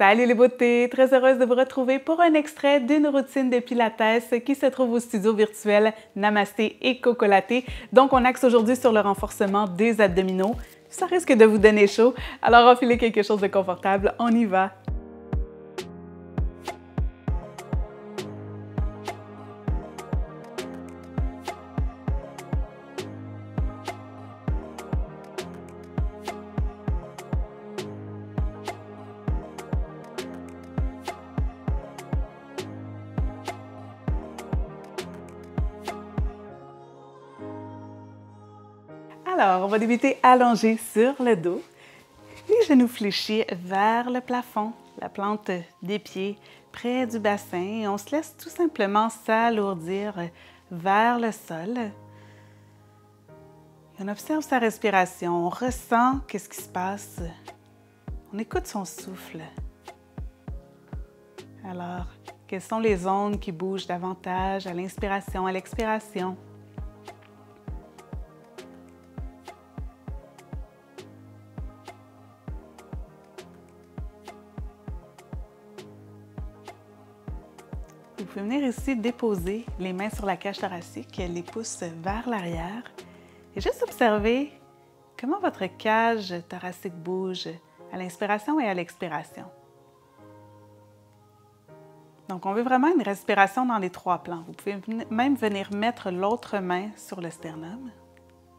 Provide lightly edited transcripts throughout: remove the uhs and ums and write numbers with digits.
Salut les beautés! Très heureuse de vous retrouver pour un extrait d'une routine de Pilates qui se trouve au studio virtuel Namasté et Cocolaté. Donc, on axe aujourd'hui sur le renforcement des abdominaux. Ça risque de vous donner chaud, alors enfilez quelque chose de confortable, on y va! Alors, on va débuter allongé sur le dos, les genoux fléchis vers le plafond, la plante des pieds près du bassin et on se laisse tout simplement s'alourdir vers le sol. Et on observe sa respiration, on ressent qu'est-ce qui se passe, on écoute son souffle. Alors, quelles sont les zones qui bougent davantage à l'inspiration, à l'expiration? Vous pouvez venir ici déposer les mains sur la cage thoracique, les pouces vers l'arrière et juste observer comment votre cage thoracique bouge à l'inspiration et à l'expiration. Donc, on veut vraiment une respiration dans les trois plans. Vous pouvez même venir mettre l'autre main sur le sternum.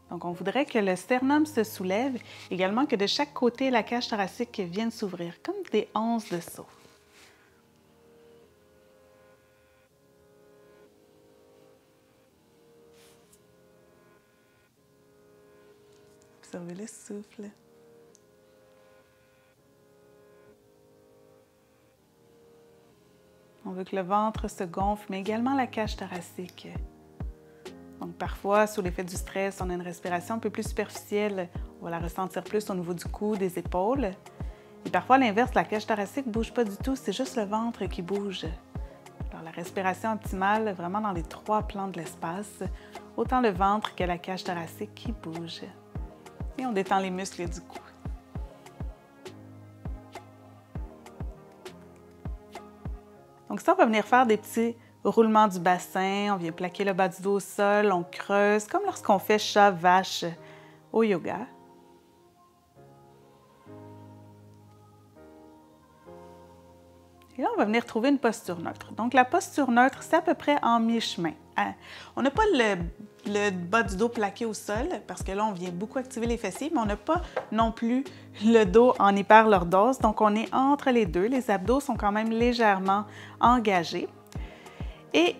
Donc, on voudrait que le sternum se soulève, également que de chaque côté, la cage thoracique vienne s'ouvrir, comme des anses de saut. Observez le souffle. On veut que le ventre se gonfle, mais également la cage thoracique. Donc parfois, sous l'effet du stress, on a une respiration un peu plus superficielle. On va la ressentir plus au niveau du cou, des épaules. Et parfois, à l'inverse, la cage thoracique ne bouge pas du tout, c'est juste le ventre qui bouge. Alors la respiration optimale, vraiment dans les trois plans de l'espace, autant le ventre que la cage thoracique qui bouge. Et on détend les muscles du cou. Donc ça, on va venir faire des petits roulements du bassin, on vient plaquer le bas du dos au sol, on creuse, comme lorsqu'on fait chat-vache au yoga. Et là, on va venir trouver une posture neutre. Donc la posture neutre, c'est à peu près en mi-chemin. On n'a pas le bas du dos plaqué au sol, parce que là, on vient beaucoup activer les fessiers, mais on n'a pas non plus le dos en hyperlordose. Donc, on est entre les deux. Les abdos sont quand même légèrement engagés. Et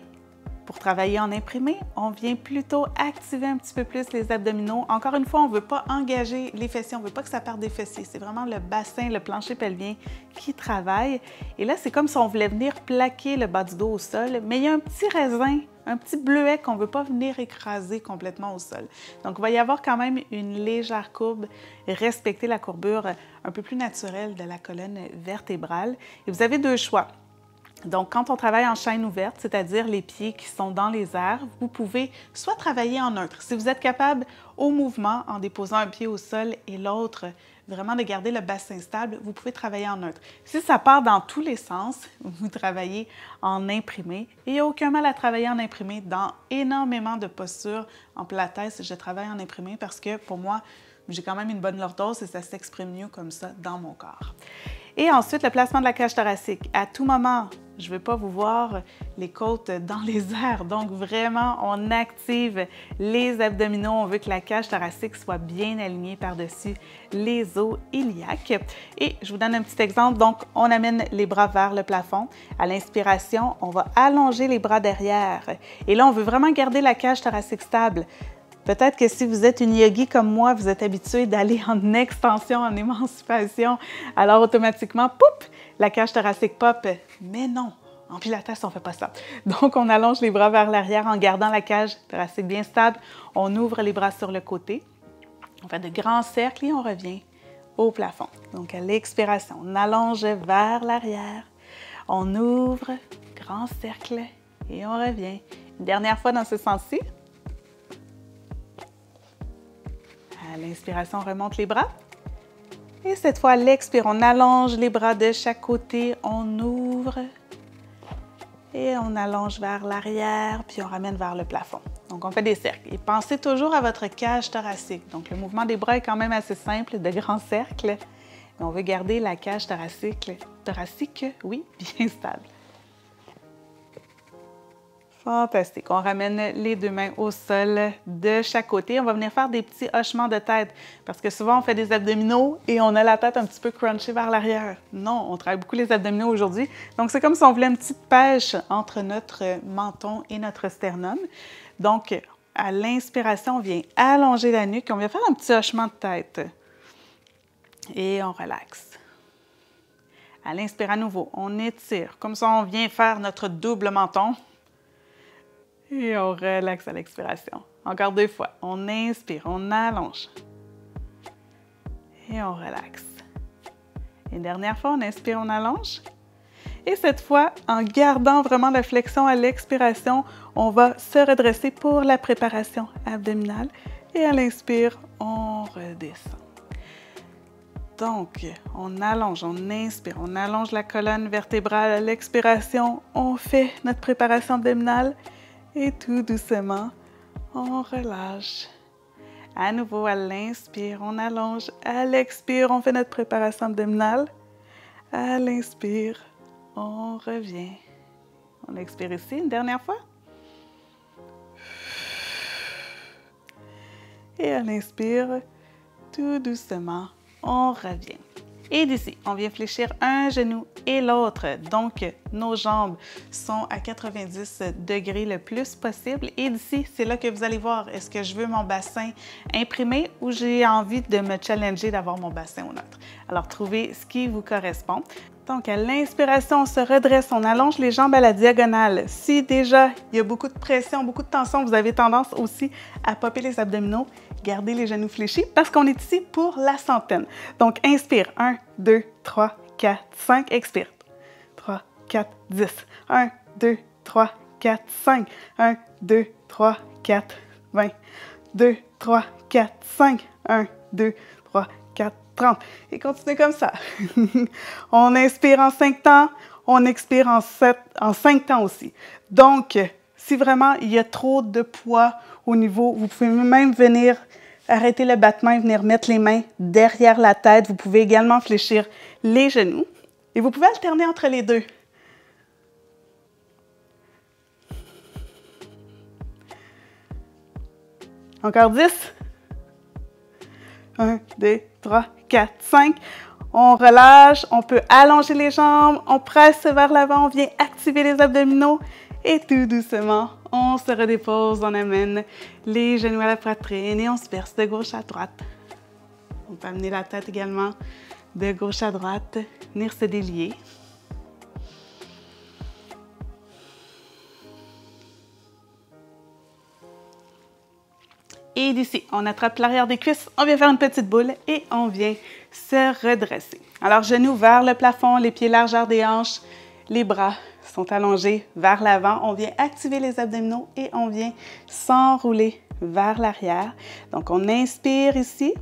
pour travailler en imprimé, on vient plutôt activer un petit peu plus les abdominaux. Encore une fois, on ne veut pas engager les fessiers, on ne veut pas que ça parte des fessiers. C'est vraiment le bassin, le plancher pelvien qui travaille. Et là, c'est comme si on voulait venir plaquer le bas du dos au sol, mais il y a un petit raisin, un petit bleuet qu'on ne veut pas venir écraser complètement au sol. Donc, il va y avoir quand même une légère courbe, respecter la courbure un peu plus naturelle de la colonne vertébrale. Et vous avez deux choix. Donc, quand on travaille en chaîne ouverte, c'est-à-dire les pieds qui sont dans les airs, vous pouvez soit travailler en neutre. Si vous êtes capable au mouvement, en déposant un pied au sol et l'autre, vraiment de garder le bassin stable, vous pouvez travailler en neutre. Si ça part dans tous les sens, vous travaillez en imprimé. Et il n'y a aucun mal à travailler en imprimé dans énormément de postures. En Pilates, je travaille en imprimé parce que pour moi, j'ai quand même une bonne lordose et ça s'exprime mieux comme ça dans mon corps. Et ensuite, le placement de la cage thoracique. À tout moment, je ne veux pas vous voir les côtes dans les airs. Donc, vraiment, on active les abdominaux. On veut que la cage thoracique soit bien alignée par-dessus les os iliaques. Et je vous donne un petit exemple. Donc, on amène les bras vers le plafond. À l'inspiration, on va allonger les bras derrière. Et là, on veut vraiment garder la cage thoracique stable. Peut-être que si vous êtes une yogi comme moi, vous êtes habitué d'aller en extension, en émancipation, alors automatiquement, poup, la cage thoracique pop. Mais non, en Pilates, on ne fait pas ça. Donc, on allonge les bras vers l'arrière en gardant la cage thoracique bien stable. On ouvre les bras sur le côté. On fait de grands cercles et on revient au plafond. Donc, à l'expiration, on allonge vers l'arrière. On ouvre, grand cercle et on revient. Une dernière fois dans ce sens-ci. À l'inspiration, on remonte les bras. Et cette fois, à l'expire, on allonge les bras de chaque côté, on ouvre et on allonge vers l'arrière, puis on ramène vers le plafond. Donc, on fait des cercles. Et pensez toujours à votre cage thoracique. Donc, le mouvement des bras est quand même assez simple, de grands cercles, mais on veut garder la cage thoracique, oui, bien stable. Fantastique. On ramène les deux mains au sol de chaque côté. On va venir faire des petits hochements de tête parce que souvent, on fait des abdominaux et on a la tête un petit peu crunchée vers l'arrière. Non, on travaille beaucoup les abdominaux aujourd'hui. Donc, c'est comme si on voulait une petite pêche entre notre menton et notre sternum. Donc, à l'inspiration, on vient allonger la nuque. On vient faire un petit hochement de tête. Et on relaxe. À l'inspire à nouveau, on étire. Comme ça, on vient faire notre double menton. Et on relaxe à l'expiration. Encore 2 fois. On inspire, on allonge. Et on relaxe. Une dernière fois, on inspire, on allonge. Et cette fois, en gardant vraiment la flexion à l'expiration, on va se redresser pour la préparation abdominale. Et à l'inspire, on redescend. Donc, on allonge, on inspire, on allonge la colonne vertébrale. À l'expiration, on fait notre préparation abdominale. Et tout doucement, on relâche. À nouveau, à l'inspire, on allonge. À l'expire, on fait notre préparation abdominale. À l'inspire, on revient. On expire ici une dernière fois. Et à l'inspire, tout doucement, on revient. Et d'ici, on vient fléchir un genou et l'autre. Donc, nos jambes sont à 90 degrés le plus possible. Et d'ici, c'est là que vous allez voir, est-ce que je veux mon bassin imprimé ou j'ai envie de me challenger d'avoir mon bassin au neutre. Alors, trouvez ce qui vous correspond. Donc, à l'inspiration, on se redresse, on allonge les jambes à la diagonale. Si déjà, il y a beaucoup de pression, beaucoup de tension, vous avez tendance aussi à popper les abdominaux, gardez les genoux fléchis parce qu'on est ici pour la centaine. Donc, inspire. 1, 2, 3, 4, 5. Expire. 3, 4, 10. 1, 2, 3, 4, 5. 1, 2, 3, 4, 20. 2, 3, 4, 5. 1, 2, 3, 4, 30. Et continuez comme ça. On inspire en 5 temps, on expire en 5 temps aussi. Donc, si vraiment il y a trop de poids au niveau, vous pouvez même venir arrêter le battement et venir mettre les mains derrière la tête. Vous pouvez également fléchir les genoux et vous pouvez alterner entre les deux. Encore 10. 1, 2, 3, 4, 5. On relâche, on peut allonger les jambes, on presse vers l'avant, on vient activer les abdominaux et tout doucement, on se redépose, on amène les genoux à la poitrine et on se verse de gauche à droite. On peut amener la tête également de gauche à droite, venir se délier. Et d'ici, on attrape l'arrière des cuisses, on vient faire une petite boule et on vient se redresser. Alors, genoux vers le plafond, les pieds largeur des hanches, les bras sont allongés vers l'avant. On vient activer les abdominaux et on vient s'enrouler vers l'arrière. Donc, on inspire ici.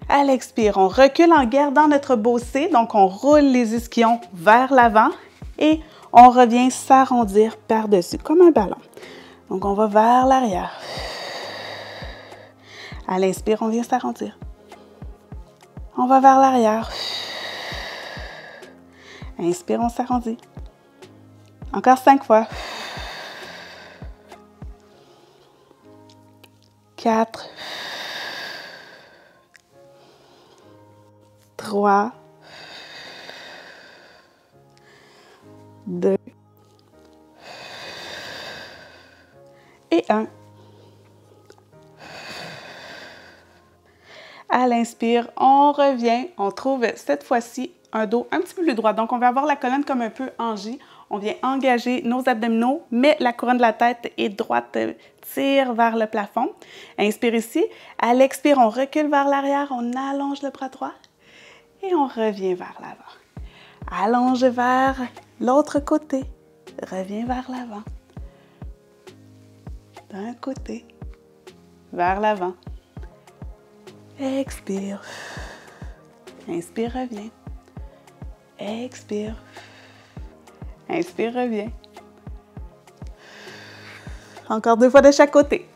À l'expire, on recule en gardant notre bosset. Donc, on roule les ischions vers l'avant et on revient s'arrondir par-dessus comme un ballon. Donc, on va vers l'arrière. À l'inspire, on vient s'arrondir. On va vers l'arrière. Inspire, on s'arrondit. Encore 5 fois. 4. 3. 2. Et 1. À l'inspire, on revient, on trouve cette fois-ci un dos un petit peu plus droit. Donc, on va avoir la colonne comme un peu en J. On vient engager nos abdominaux, mais la couronne de la tête est droite, tire vers le plafond. Inspire ici. À l'expire, on recule vers l'arrière, on allonge le bras droit et on revient vers l'avant. Allonge vers l'autre côté, reviens vers l'avant. D'un côté, vers l'avant. Expire. Inspire, reviens. Expire. Inspire, reviens. Encore 2 fois de chaque côté.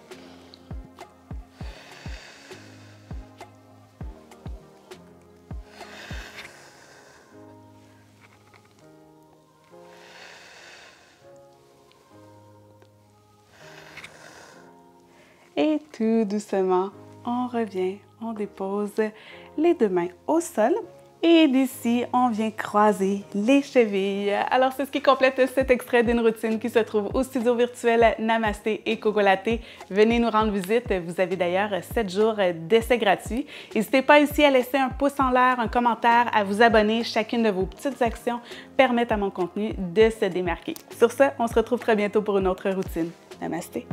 Et tout doucement, on revient, on dépose les 2 mains au sol. Et d'ici, on vient croiser les chevilles. Alors, c'est ce qui complète cet extrait d'une routine qui se trouve au studio virtuel Namasté et Coco Latte. Venez nous rendre visite. Vous avez d'ailleurs 7 jours d'essai gratuit. N'hésitez pas ici à laisser un pouce en l'air, un commentaire, à vous abonner. Chacune de vos petites actions permettent à mon contenu de se démarquer. Sur ce, on se retrouve très bientôt pour une autre routine. Namasté!